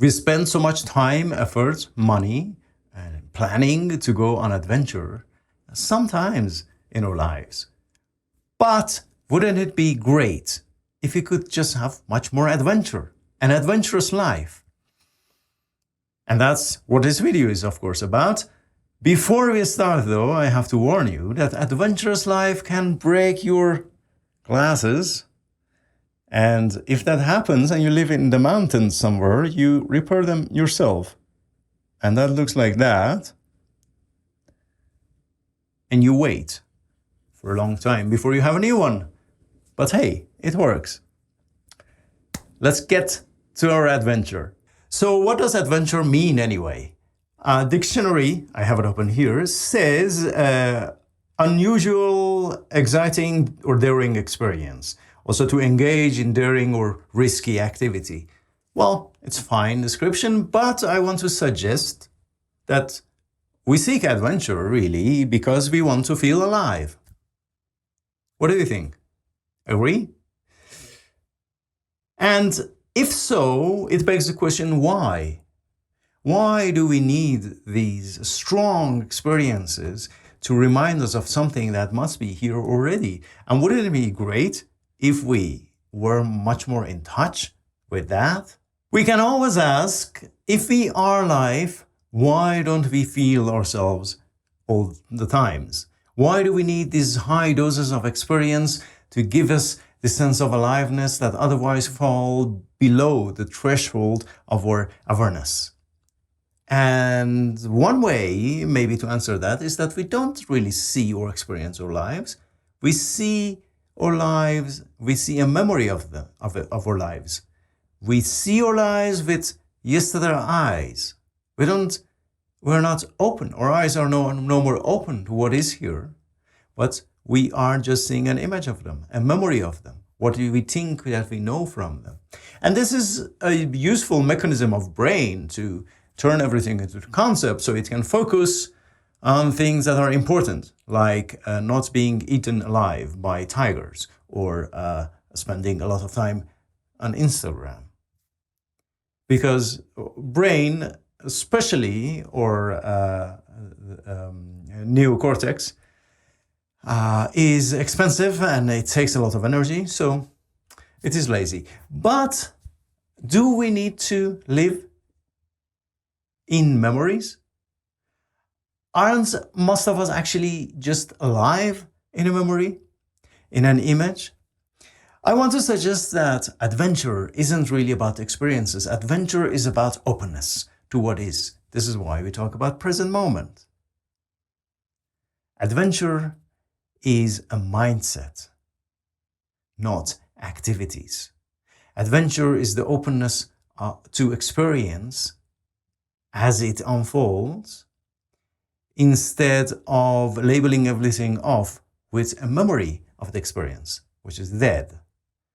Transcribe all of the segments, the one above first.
We spend so much time, effort, money, and planning to go on adventure, sometimes in our lives. But wouldn't it be great if we could just have much more adventure, an adventurous life? And that's what this video is, of course, about. Before we start, though, I have to warn you that adventurous life can break your glasses. And if that happens and you live in the mountains somewhere, you repair them yourself. And that looks like that. And you wait for a long time before you have a new one. But hey, it works. Let's get to our adventure. So what does adventure mean anyway? Dictionary, I have it open here, says unusual, exciting or daring experience. Also to engage in daring or risky activity. Well, it's fine description, but I want to suggest that we seek adventure really because we want to feel alive. What do you think? Agree? And if so, it begs the question, why? Why do we need these strong experiences to remind us of something that must be here already? And wouldn't it be great if we were much more in touch with that? We can always ask, if we are alive, why don't we feel ourselves all the times? Why do we need these high doses of experience to give us the sense of aliveness that otherwise fall below the threshold of our awareness? And one way maybe to answer that is that we don't really see or experience our lives. We see our lives, we see a memory of our lives. We see our lives with yesterday eyes. We're not open. Our eyes are no more open to what is here, but we are just seeing an image of them, a memory of them. What do we think that we know from them? And this is a useful mechanism of brain to turn everything into concept so it can focus on things that are important, like not being eaten alive by tigers or spending a lot of time on Instagram. Because brain, especially or neocortex, is expensive and it takes a lot of energy, so it is lazy. But do we need to live in memories? Aren't most of us actually just alive in a memory, in an image? I want to suggest that adventure isn't really about experiences. Adventure is about openness to what is. This is why we talk about present moment. Adventure is a mindset, not activities. Adventure is the openness to experience as it unfolds, instead of labeling everything off with a memory of the experience, which is dead.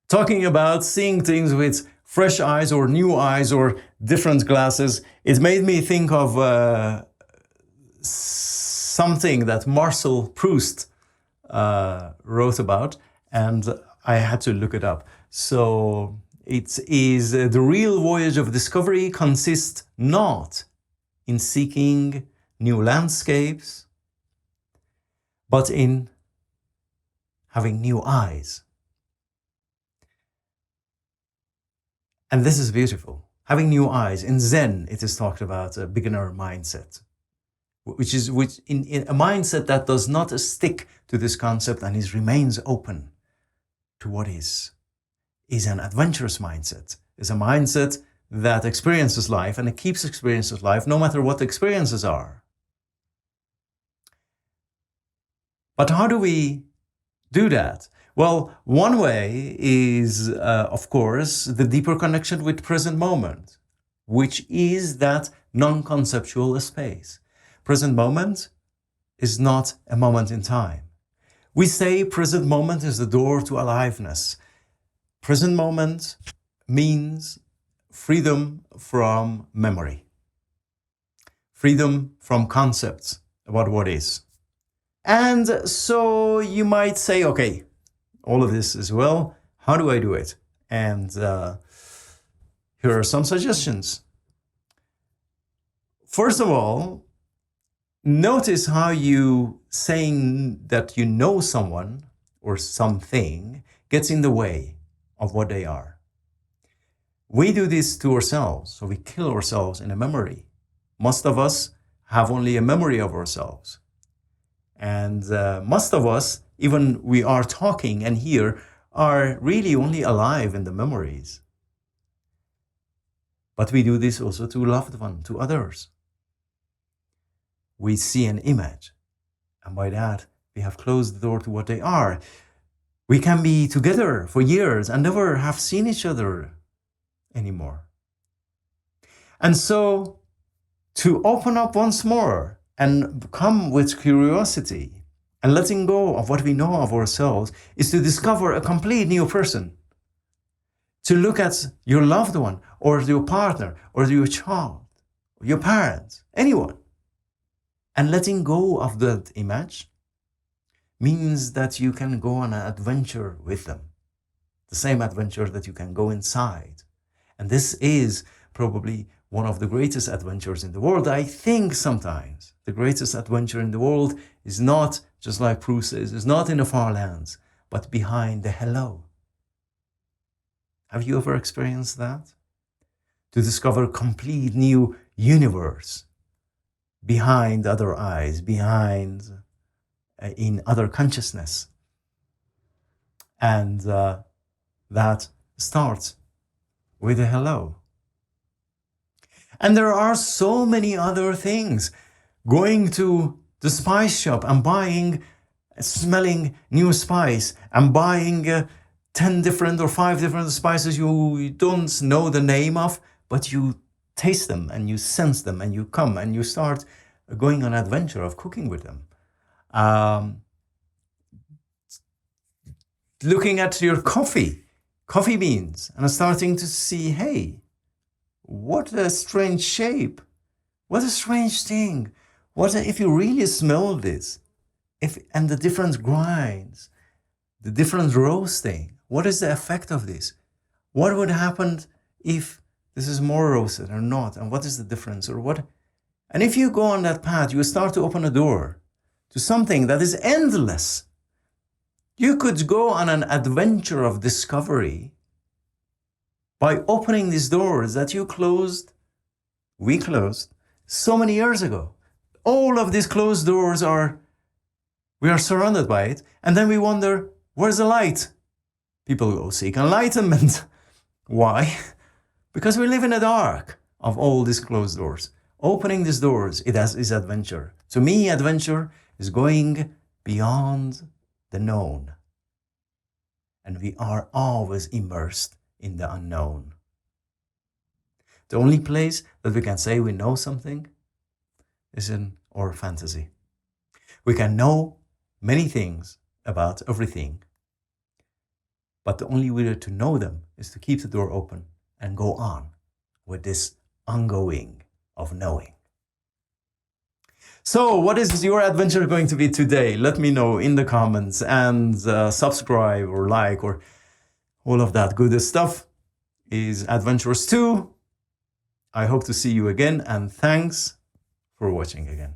Talking about seeing things with fresh eyes or new eyes or different glasses, it made me think of something that Marcel Proust wrote about, and I had to look it up. So it is the real voyage of discovery consists not in seeking new landscapes, but in having new eyes. And this is beautiful. Having new eyes. In Zen, it is talked about a beginner mindset, which in a mindset that does not stick to this concept and remains open to what is an adventurous mindset. Is a mindset that experiences life and it keeps experiences life no matter what the experiences are. But how do we do that? Well, one way is, of course, the deeper connection with present moment, which is that non-conceptual space. Present moment is not a moment in time. We say present moment is the door to aliveness. Present moment means freedom from memory, freedom from concepts about what is. And so you might say, okay, all of this is how do I do it? And here are some suggestions. first of all, notice how you saying that you know someone or something gets in the way of what they are. We do this to ourselves, so we kill ourselves in a memory. Most of us have only a memory of ourselves. And most of us, even we are talking and here, are really only alive in the memories. But we do this also to loved ones, to others. We see an image, and by that, we have closed the door to what they are. We can be together for years and never have seen each other anymore. And so, to open up once more and come with curiosity and letting go of what we know of ourselves is to discover a complete new person. To look at your loved one or your partner or your child, or your parents, anyone, and letting go of that image means that you can go on an adventure with them. The same adventure that you can go inside. And this is probably one of the greatest adventures in the world. I think sometimes the greatest adventure in the world is not, just like Proust says, is not in the far lands, but behind the hello. Have you ever experienced that? To discover a complete new universe behind other eyes, behind, in other consciousness. And that starts with a hello. And there are so many other things. Going to the spice shop and smelling new spice and buying 10 different or 5 different spices you don't know the name of, but you taste them and you sense them and you come and you start going on an adventure of cooking with them. Looking at your coffee beans and starting to see, hey, what a strange shape. What a strange thing. If you really smell this, and the different grinds, the different roasting, what is the effect of this? What would happen if this is more roasted or not? And what is the difference or what? And if you go on that path, you start to open a door to something that is endless. You could go on an adventure of discovery by opening these doors that we closed so many years ago. All of these closed doors we are surrounded by it. And then we wonder, where's the light? People go seek enlightenment. Why? Because we live in the dark of all these closed doors. Opening these doors, is adventure. To me, adventure is going beyond the known. And we are always immersed in the unknown. The only place that we can say we know something is in our fantasy. We can know many things about everything, but the only way to know them is to keep the door open and go on with this ongoing of knowing. So what is your adventure going to be today? Let me know in the comments, and subscribe or like or all of that good stuff is Adventurous 2. I hope to see you again, and thanks for watching again.